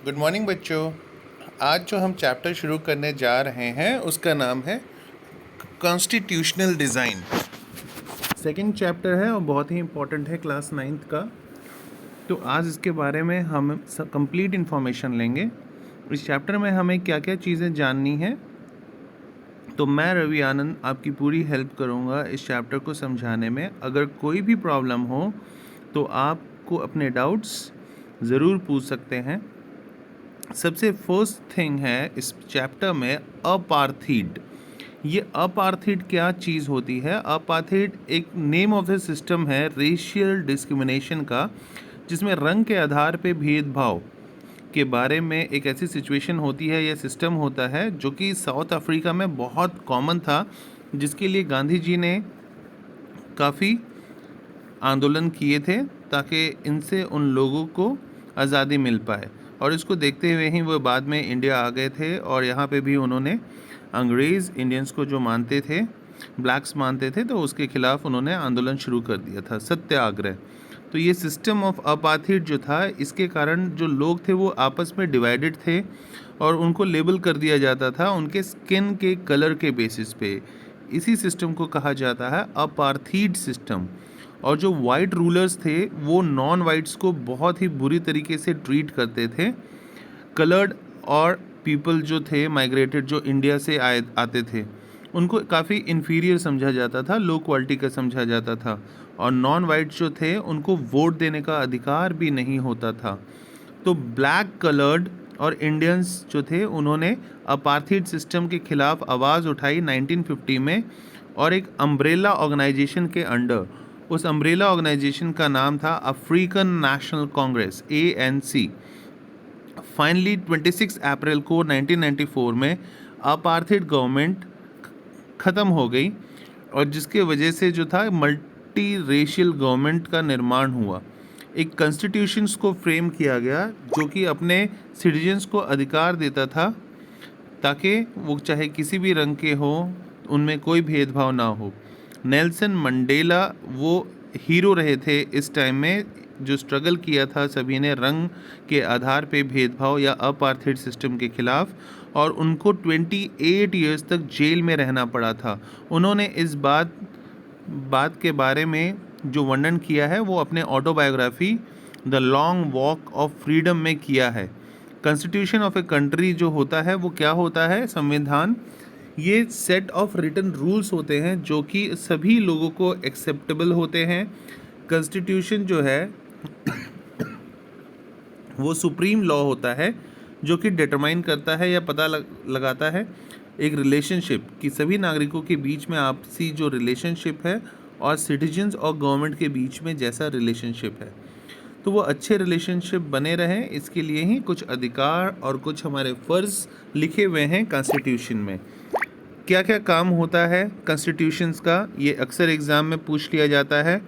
Good morning बच्चों। आज जो हम चैप्टर शुरू करने जा रहे हैं उसका नाम है कॉन्स्टिट्यूशनल डिज़ाइन। सेकंड चैप्टर है और बहुत ही इम्पोर्टेंट है क्लास 9th का। तो आज इसके बारे में हम कंप्लीट इन्फॉर्मेशन लेंगे। इस चैप्टर में हमें क्या क्या चीज़ें जाननी हैं, तो मैं रवि आनंद आपकी पूरी हेल्प करूंगा इस चैप्टर को समझाने में। अगर कोई भी प्रॉब्लम हो तो आपको अपने डाउट्स ज़रूर पूछ सकते हैं। सबसे फर्स्ट थिंग है इस चैप्टर में अपार्थीड। ये अपार्थीड क्या चीज़ होती है? अपार्थीड एक नेम ऑफ द सिस्टम है रेशियल डिस्क्रिमिनेशन का, जिसमें रंग के आधार पे भेदभाव के बारे में एक ऐसी सिचुएशन होती है या सिस्टम होता है जो कि साउथ अफ्रीका में बहुत कॉमन था, जिसके लिए गांधी जी ने काफ़ी आंदोलन किए थे ताकि इनसे उन लोगों को आज़ादी मिल पाए। और इसको देखते हुए ही वो बाद में इंडिया आ गए थे और यहाँ पे भी उन्होंने अंग्रेज़ इंडियंस को जो मानते थे, ब्लैक्स मानते थे, तो उसके खिलाफ उन्होंने आंदोलन शुरू कर दिया था, सत्याग्रह। तो ये सिस्टम ऑफ अपार्थीड जो था, इसके कारण जो लोग थे वो आपस में डिवाइडेड थे और उनको लेबल कर दिया जाता था उनके स्किन के कलर के बेसिस पे। इसी सिस्टम को कहा जाता है अपार्थीड सिस्टम। और जो वाइट रूलर्स थे वो नॉन वाइट्स को बहुत ही बुरी तरीके से ट्रीट करते थे। कलर्ड और पीपल जो थे माइग्रेटेड, जो इंडिया से आते थे, उनको काफ़ी इन्फीरियर समझा जाता था, लो क्वालिटी का समझा जाता था। और नॉन वाइट जो थे उनको वोट देने का अधिकार भी नहीं होता था। तो ब्लैक, कलर्ड और इंडियंस जो थे उन्होंने अपार्थीड सिस्टम के खिलाफ आवाज़ उठाई 1950 में, और एक अम्ब्रेला ऑर्गेनाइजेशन के अंडर, उस अम्ब्रेला ऑर्गेनाइजेशन का नाम था African national Congress, ANC। Finally 26 अप्रैल को 1994 में अपार्थीड गवर्नमेंट ख़त्म हो गई, और जिसके वजह से जो था मल्टी रेशियल गवर्नमेंट का निर्माण हुआ। एक कॉन्स्टिट्यूशंस को फ्रेम किया गया जो कि अपने सिटीजन्स को अधिकार देता था ताकि वो चाहे किसी भी रंग के हो, उनमें कोई भेदभाव ना हो। नेल्सन मंडेला वो हीरो रहे थे इस टाइम में, जो स्ट्रगल किया था सभी ने रंग के आधार पे भेदभाव या अपार्थीड सिस्टम के खिलाफ, और उनको 28 ईयर्स तक जेल में रहना पड़ा था। उन्होंने इस बात के बारे में जो वर्णन किया है वो अपने autobiography the long walk of freedom में किया है। कॉन्स्टिट्यूशन ऑफ ए कंट्री जो होता है वो क्या होता है? संविधान। ये सेट ऑफ रिटन रूल्स होते हैं जो कि सभी लोगों को एक्सेप्टेबल होते हैं। कॉन्स्टिट्यूशन जो है वो सुप्रीम लॉ होता है जो कि डिटरमाइन करता है या पता लगाता है एक रिलेशनशिप कि सभी नागरिकों के बीच में आपसी जो रिलेशनशिप है और सिटीजन्स और गवर्नमेंट के बीच में जैसा रिलेशनशिप है, तो वो अच्छे रिलेशनशिप बने रहें, इसके लिए ही कुछ अधिकार और कुछ हमारे फ़र्ज़ लिखे हुए हैं कॉन्स्टिट्यूशन में। क्या क्या काम होता है कॉन्स्टिट्यूशंस का, ये अक्सर एग्ज़ाम में पूछ लिया जाता है।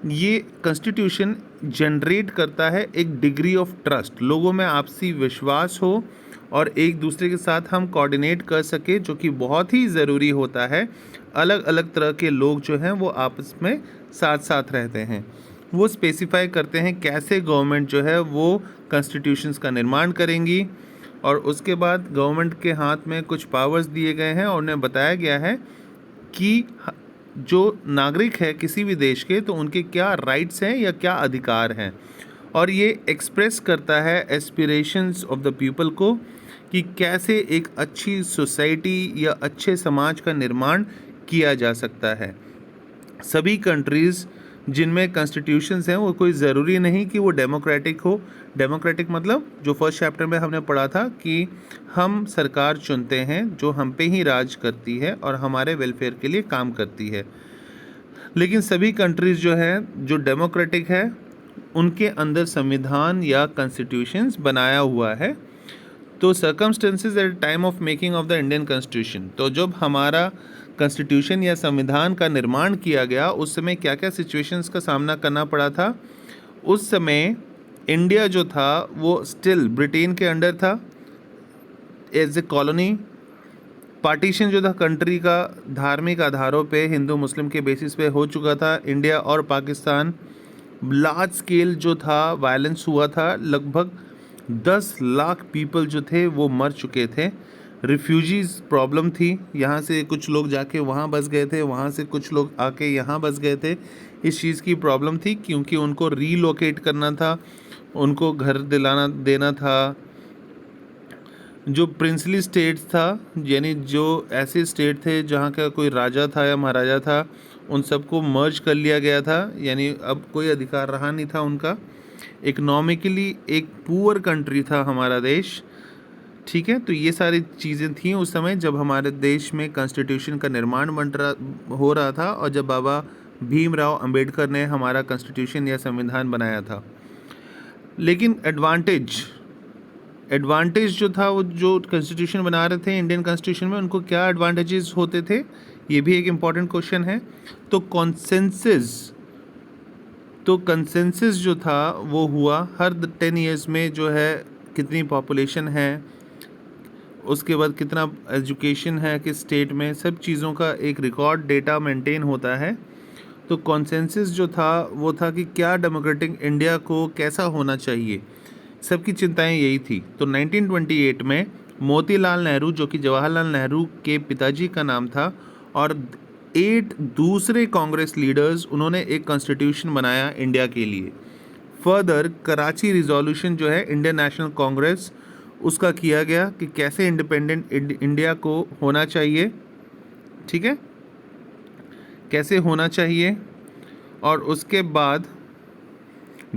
ये कॉन्स्टिट्यूशन जनरेट करता है एक डिग्री ऑफ ट्रस्ट, लोगों में आपसी विश्वास हो और एक दूसरे के साथ हम कोऑर्डिनेट कर सके, जो कि बहुत ही ज़रूरी होता है। अलग अलग तरह के लोग जो हैं वो आपस में साथ साथ रहते हैं। वो स्पेसिफाई करते हैं कैसे गवर्नमेंट जो है वो कॉन्स्टिट्यूशंस का निर्माण करेंगी, और उसके बाद गवर्नमेंट के हाथ में कुछ पावर्स दिए गए हैं और उन्हें बताया गया है कि जो नागरिक है किसी भी देश के, तो उनके क्या राइट्स हैं या क्या अधिकार हैं। और ये एक्सप्रेस करता है एस्पिरेशंस ऑफ द पीपल को कि कैसे एक अच्छी सोसाइटी या अच्छे समाज का निर्माण किया जा सकता है। सभी कंट्रीज़ जिनमें कॉन्स्टिट्यूशंस हैं वो कोई ज़रूरी नहीं कि वो डेमोक्रेटिक हो। डेमोक्रेटिक मतलब जो फर्स्ट चैप्टर में हमने पढ़ा था कि हम सरकार चुनते हैं जो हम पे ही राज करती है और हमारे वेलफेयर के लिए काम करती है। लेकिन सभी कंट्रीज़ जो हैं जो डेमोक्रेटिक है उनके अंदर संविधान या कॉन्स्टिट्यूशंस बनाया हुआ है। तो circumstances at time of making of the Indian constitution, तो जब हमारा कॉन्स्टिट्यूशन या संविधान का निर्माण किया गया उस समय क्या क्या सिचुएशंस का सामना करना पड़ा था। उस समय इंडिया जो था वो स्टिल ब्रिटेन के अंडर था एज ए कॉलोनी। पार्टीशन जो था कंट्री का धार्मिक आधारों पे हिंदू मुस्लिम के बेसिस पे हो चुका था। इंडिया और पाकिस्तान, लार्ज स्केल जो था वायलेंस हुआ था, लगभग 10 लाख पीपल जो थे वो मर चुके थे। रिफ्यूजीज़ प्रॉब्लम थी, यहाँ से कुछ लोग जाके वहाँ बस गए थे, वहाँ से कुछ लोग आके यहाँ बस गए थे। इस चीज़ की प्रॉब्लम थी क्योंकि उनको रीलोकेट करना था, उनको घर दिलाना देना था। जो प्रिंसली स्टेट्स था, यानी जो ऐसे स्टेट थे जहाँ का कोई राजा था या महाराजा था, उन सबको मर्ज कर लिया गया था, यानी अब कोई अधिकार रहा नहीं था उनका। इकोनॉमिकली एक पुअर कंट्री था हमारा देश, ठीक है। तो ये सारी चीज़ें थी उस समय जब हमारे देश में कॉन्स्टिट्यूशन का निर्माण हो रहा था और जब बाबा भीमराव अंबेडकर ने हमारा कॉन्स्टिट्यूशन या संविधान बनाया था। लेकिन एडवांटेज जो था, वो जो कॉन्स्टिट्यूशन बना रहे थे इंडियन कॉन्स्टिट्यूशन में, उनको क्या एडवांटेजेस होते थे, ये भी एक इम्पॉर्टेंट क्वेश्चन है। तो कंसेंसस जो था वो हुआ हर 10 ईयर्स में, जो है कितनी पॉपुलेशन है, उसके बाद कितना एजुकेशन है किस स्टेट में, सब चीज़ों का एक रिकॉर्ड डेटा मेंटेन होता है। तो कॉन्सेंसस जो था वो था कि क्या डेमोक्रेटिक इंडिया को कैसा होना चाहिए, सबकी चिंताएं यही थी। तो 1928 में मोतीलाल नेहरू, जो कि जवाहरलाल नेहरू के पिताजी का नाम था, और 8 दूसरे कांग्रेस लीडर्स, उन्होंने एक कॉन्स्टिट्यूशन बनाया इंडिया के लिए। फर्दर कराची रिजोल्यूशन जो है इंडियन नेशनल कांग्रेस, उसका किया गया कि कैसे इंडिपेंडेंट इंडिया को होना चाहिए, ठीक है, कैसे होना चाहिए। और उसके बाद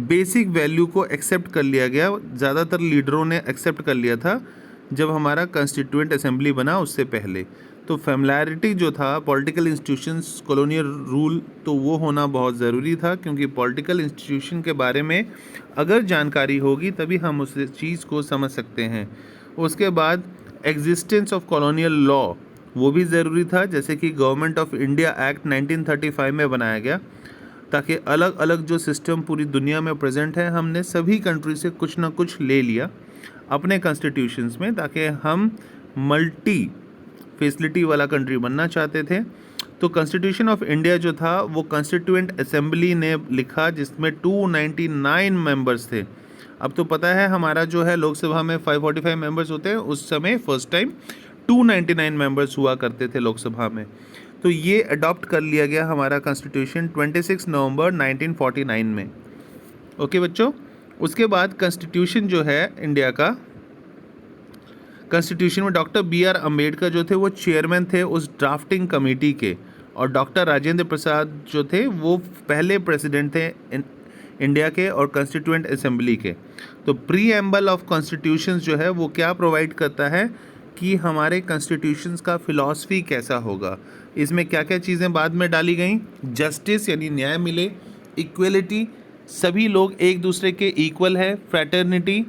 बेसिक वैल्यू को एक्सेप्ट कर लिया गया, ज़्यादातर लीडरों ने एक्सेप्ट कर लिया था जब हमारा कॉन्स्टिट्यूएंट असेंबली बना उससे पहले। तो फेमिलैरिटी जो था पॉलिटिकल इंस्टीट्यूशंस, कॉलोनियल रूल, तो वो होना बहुत ज़रूरी था, क्योंकि पॉलिटिकल इंस्टीट्यूशन के बारे में अगर जानकारी होगी तभी हम उस चीज़ को समझ सकते हैं। उसके बाद एग्जिस्टेंस ऑफ कॉलोनियल लॉ, वो भी ज़रूरी था, जैसे कि गवर्नमेंट ऑफ इंडिया एक्ट 1935 में बनाया गया, ताकि अलग अलग जो सिस्टम पूरी दुनिया में प्रेजेंट है, हमने सभी कंट्री से कुछ ना कुछ ले लिया अपने कॉन्स्टिट्यूशंस में, ताकि हम मल्टी फैसिलिटी वाला कंट्री बनना चाहते थे। तो कॉन्स्टिट्यूशन ऑफ इंडिया जो था वो कॉन्स्टिट्यूएंट असेंबली ने लिखा, जिसमें 299 मेंबर्स थे। अब तो पता है हमारा जो है लोकसभा में 545 मेंबर्स होते हैं, उस समय फर्स्ट टाइम 299 मेंबर्स हुआ करते थे लोकसभा में। तो ये अडॉप्ट कर लिया गया हमारा कॉन्स्टिट्यूशन 26 नवंबर 1949 में। ओके बच्चों, उसके बाद कॉन्स्टिट्यूशन जो है इंडिया का, कॉन्स्टिट्यूशन में डॉक्टर BR अम्बेडकर जो थे वो चेयरमैन थे उस ड्राफ्टिंग कमेटी के, और डॉक्टर राजेंद्र प्रसाद जो थे वो पहले प्रेसिडेंट थे इंडिया के और कॉन्स्टिट्यूएंट असेंबली के। तो प्रीएम्बल ऑफ कॉन्स्टिट्यूशंस जो है वो क्या प्रोवाइड करता है कि हमारे कॉन्स्टिट्यूशंस का फिलॉसफी कैसा होगा, इसमें क्या क्या चीज़ें बाद में डाली गई। जस्टिस यानी न्याय मिले, इक्वलिटी, सभी लोग एक दूसरे के इक्वल है, फ्रैटर्निटी,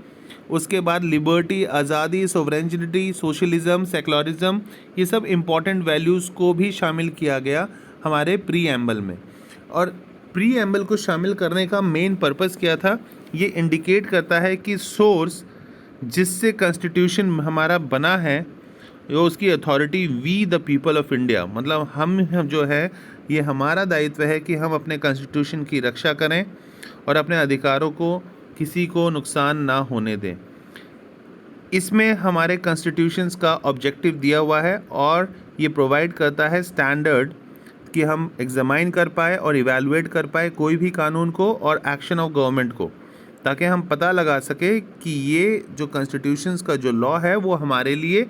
उसके बाद लिबर्टी, आज़ादी, सोवरेनिटी, सोशलिज्म, सेक्युलरिज्म, ये सब इम्पॉर्टेंट वैल्यूज़ को भी शामिल किया गया हमारे प्रीएम्बल में। और प्रीएम्बल को शामिल करने का मेन पर्पस क्या था, ये इंडिकेट करता है कि सोर्स जिससे कॉन्स्टिट्यूशन हमारा बना है, वो उसकी authority we the people of India, मतलब हम जो है ये हमारा दायित्व है कि हम अपने कॉन्स्टिट्यूशन की रक्षा करें और अपने अधिकारों को किसी को नुकसान ना होने दें। इसमें हमारे कॉन्स्टिट्यूशंस का ऑब्जेक्टिव दिया हुआ है और ये प्रोवाइड करता है स्टैंडर्ड कि हम एग्जामाइन कर पाए और इवैल्यूएट कर पाए कोई भी कानून को और एक्शन ऑफ गवर्नमेंट को, ताकि हम पता लगा सके कि ये जो कॉन्स्टिट्यूशंस का जो लॉ है वो हमारे लिए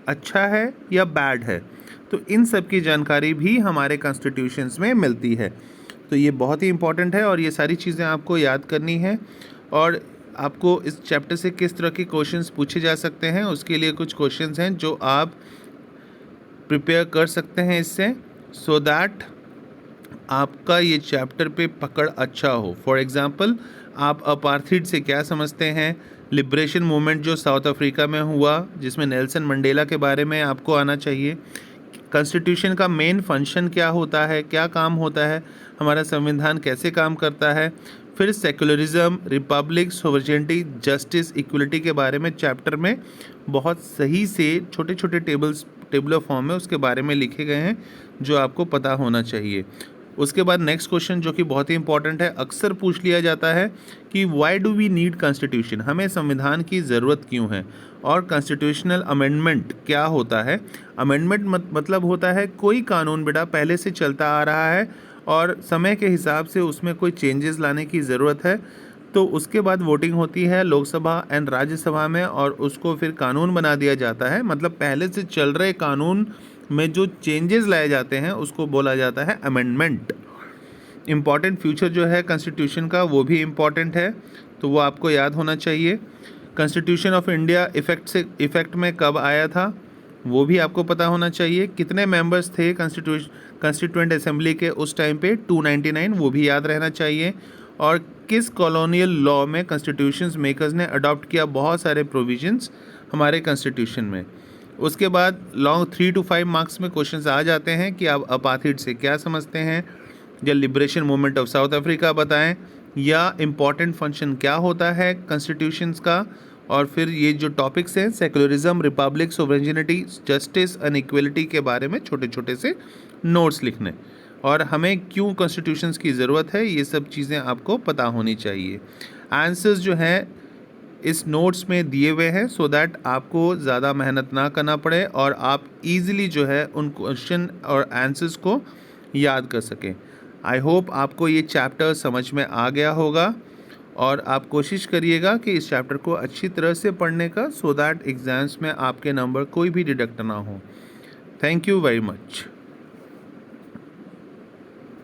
अच्छा है या बैड है। तो इन सब की जानकारी भी हमारे कॉन्स्टिट्यूशंस में मिलती है। तो ये बहुत ही इंपॉर्टेंट है और ये सारी चीज़ें आपको याद करनी है। और आपको इस चैप्टर से किस तरह के क्वेश्चंस पूछे जा सकते हैं, उसके लिए कुछ क्वेश्चंस हैं जो आप प्रिपेयर कर सकते हैं इससे, सो दैट आपका ये चैप्टर पे पकड़ अच्छा हो। फॉर एग्जांपल, आप अपार्थीड से क्या समझते हैं, लिबरेशन मूवमेंट जो साउथ अफ्रीका में हुआ जिसमें नेल्सन मंडेला के बारे में आपको आना चाहिए। कॉन्स्टिट्यूशन का मेन फंक्शन क्या होता है, क्या काम होता है, हमारा संविधान कैसे काम करता है। फिर secularism, Republic, sovereignty, justice, equality के बारे में चैप्टर में बहुत सही से छोटे छोटे टेबलर फॉर्म में उसके बारे में लिखे गए हैं जो आपको पता होना चाहिए। उसके बाद नेक्स्ट क्वेश्चन जो कि बहुत ही इंपॉर्टेंट है, अक्सर पूछ लिया जाता है कि why do we need constitution, हमें संविधान की ज़रूरत क्यों है, और कॉन्स्टिट्यूशनल अमेंडमेंट क्या होता है। अमेंडमेंट मतलब होता है कोई कानून बेटा पहले से चलता आ रहा है और समय के हिसाब से उसमें कोई चेंजेस लाने की ज़रूरत है, तो उसके बाद वोटिंग होती है लोकसभा एंड राज्यसभा में और उसको फिर कानून बना दिया जाता है। मतलब पहले से चल रहे कानून में जो चेंजेस लाए जाते हैं उसको बोला जाता है अमेंडमेंट। इम्पॉर्टेंट फ्यूचर जो है कॉन्स्टिट्यूशन का वो भी इम्पॉर्टेंट है, तो वो आपको याद होना चाहिए। कॉन्स्टिट्यूशन ऑफ इंडिया इफ़ेक्ट में कब आया था वो भी आपको पता होना चाहिए। कितने मेंबर्स थे कॉन्स्टिट्यूएंट असेंबली के उस टाइम पे, 299, वो भी याद रहना चाहिए। और किस कॉलोनियल लॉ में कॉन्स्टिट्यूशंस मेकर्स ने अडॉप्ट किया बहुत सारे प्रोविजंस हमारे कॉन्स्टिट्यूशन में। उसके बाद लॉन्ग 3 to 5 मार्क्स में क्वेश्चंस आ जाते हैं कि आप अपार्थिड से क्या समझते हैं, या liberation movement of south Africa बताएं, या इम्पॉर्टेंट फंक्शन क्या होता है कॉन्स्टिट्यूशंस का। और फिर ये जो टॉपिक्स हैं secularism, Republic, sovereignty, justice and equality के बारे में छोटे छोटे से नोट्स लिखने, और हमें क्यों कॉन्स्टिट्यूशंस की ज़रूरत है ये सब चीज़ें आपको पता होनी चाहिए। आंसर्स जो हैं इस नोट्स में दिए हुए हैं सो दैट आपको ज़्यादा मेहनत ना करना पड़े और आप इजीली जो है उन क्वेश्चन और आंसर्स को याद कर सकें। आई होप आपको ये चैप्टर समझ में आ गया होगा और आप कोशिश करिएगा कि इस चैप्टर को अच्छी तरह से पढ़ने का, सो दैट एग्ज़ाम्स में आपके नंबर कोई भी डिडक्ट ना हो। Thank you very much.